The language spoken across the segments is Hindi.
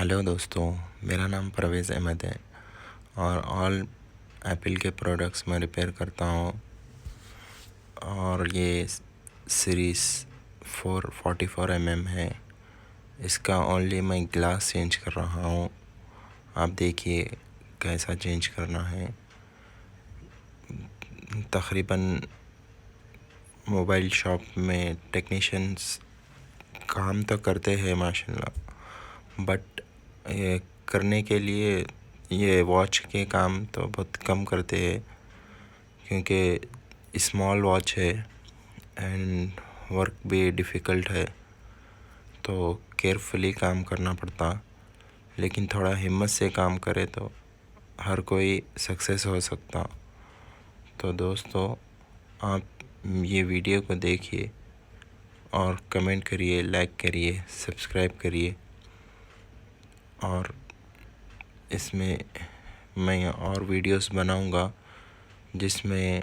हेलो दोस्तों, मेरा नाम परवेज़ अहमद है और ऑल एप्पल के प्रोडक्ट्स मैं रिपेयर करता हूँ। और ये सीरीज़ 444 है। इसका ओनली मैं ग्लास चेंज कर रहा हूँ। आप देखिए कैसा चेंज करना है। तकरीबन मोबाइल शॉप में टेक्नीशियंस काम तो करते हैं माशाल्लाह, बट ये करने के लिए ये वॉच के काम तो बहुत कम करते हैं, क्योंकि स्मॉल वॉच है एंड वर्क भी डिफ़िकल्ट है, तो केयरफुली काम करना पड़ता। लेकिन थोड़ा हिम्मत से काम करे तो हर कोई सक्सेस हो सकता। तो दोस्तों, आप ये वीडियो को देखिए और कमेंट करिए, लाइक करिए, सब्सक्राइब करिए। और इसमें मैं और वीडियोस बनाऊंगा जिसमें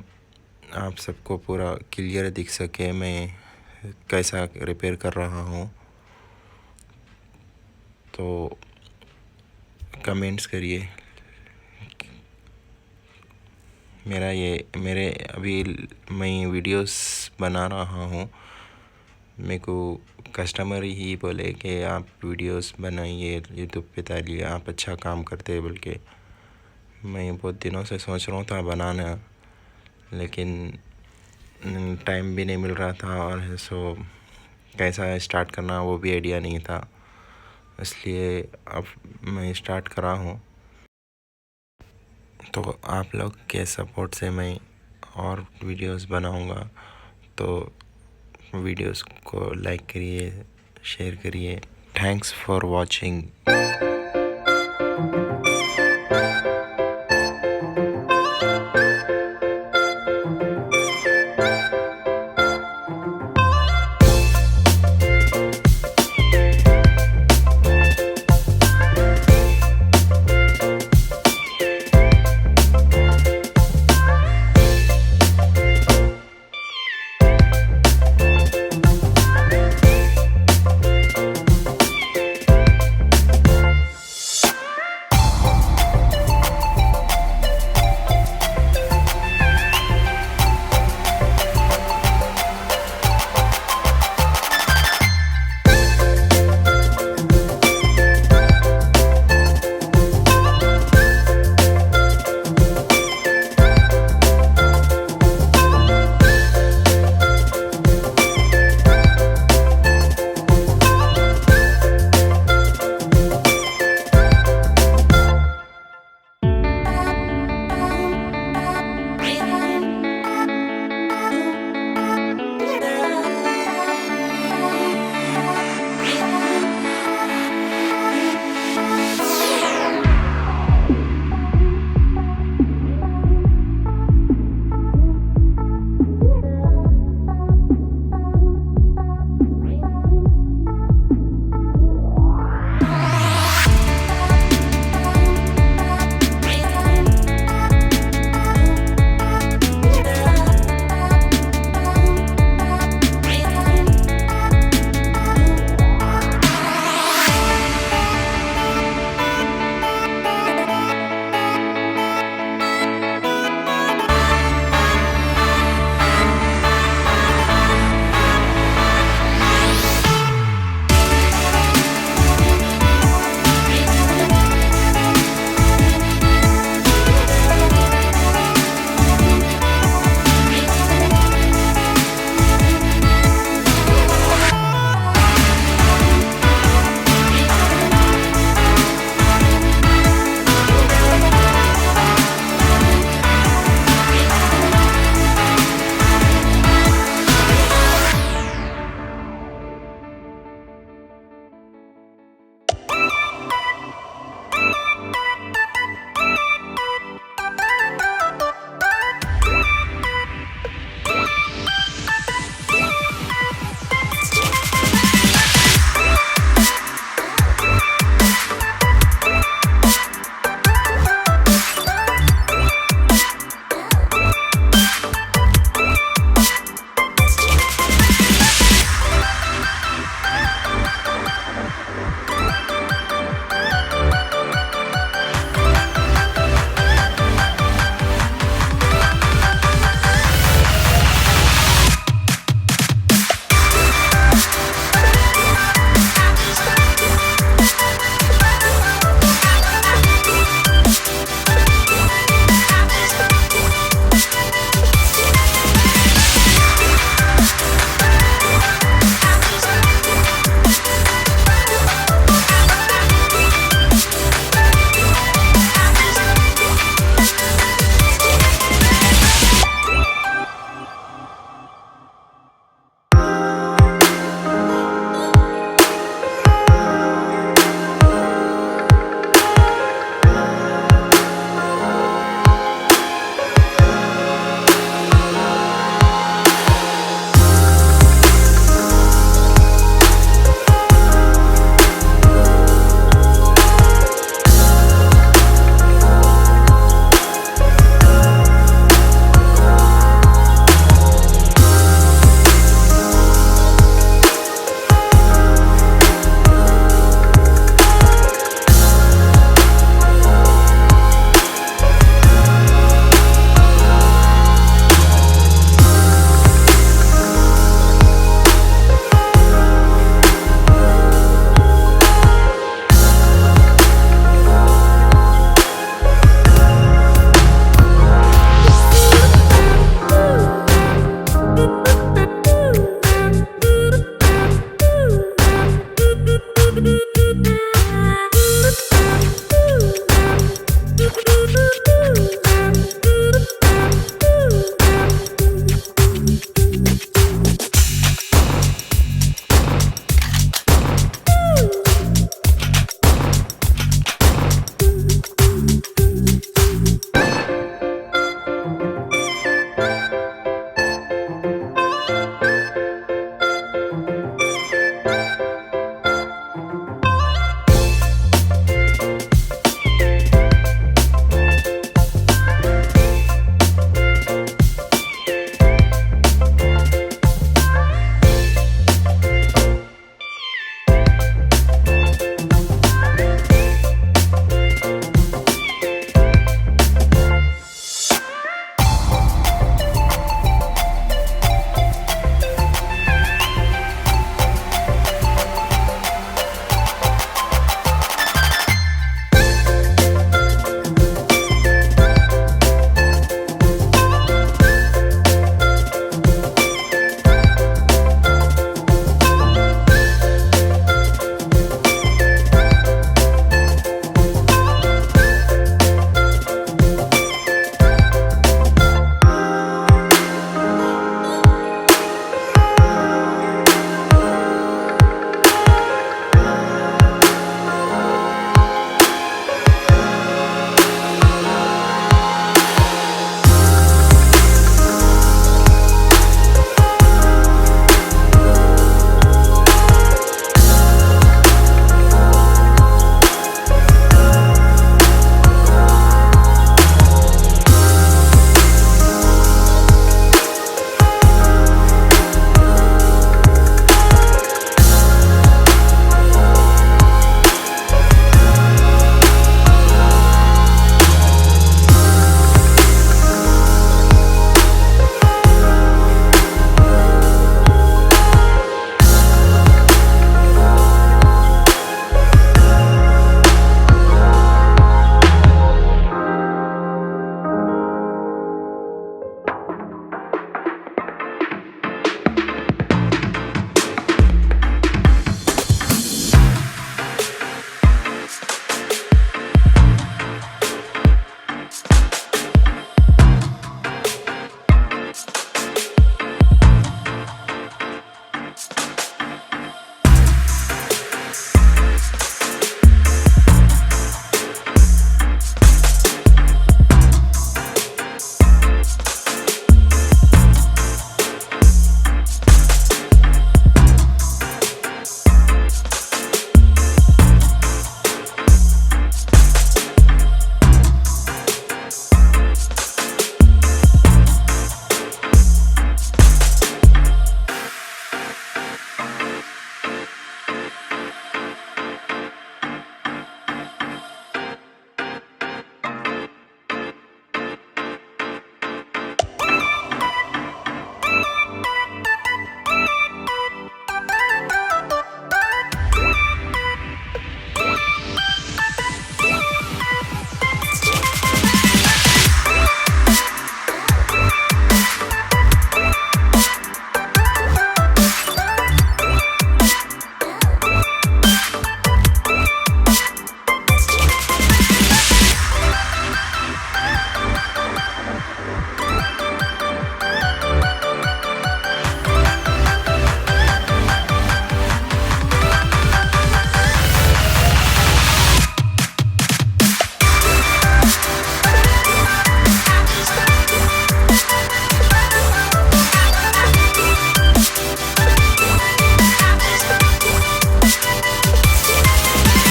आप सबको पूरा क्लियर दिख सके मैं कैसा रिपेयर कर रहा हूँ। तो कमेंट्स करिए। मेरे अभी मैं वीडियोस बना रहा हूँ। मेरे को कस्टमर ही बोले कि आप वीडियोस बनाइए, यूट्यूब पे डालिए, आप अच्छा काम करते हैं। बल्कि मैं बहुत दिनों से सोच रहा था बनाना, लेकिन टाइम भी नहीं मिल रहा था और सो कैसा स्टार्ट करना वो भी आइडिया नहीं था। इसलिए अब मैं स्टार्ट करा हूँ। तो आप लोग के सपोर्ट से मैं और वीडियोस बनाऊँगा। तो वीडियोस को लाइक करिए, शेयर करिए। Thanks for watching.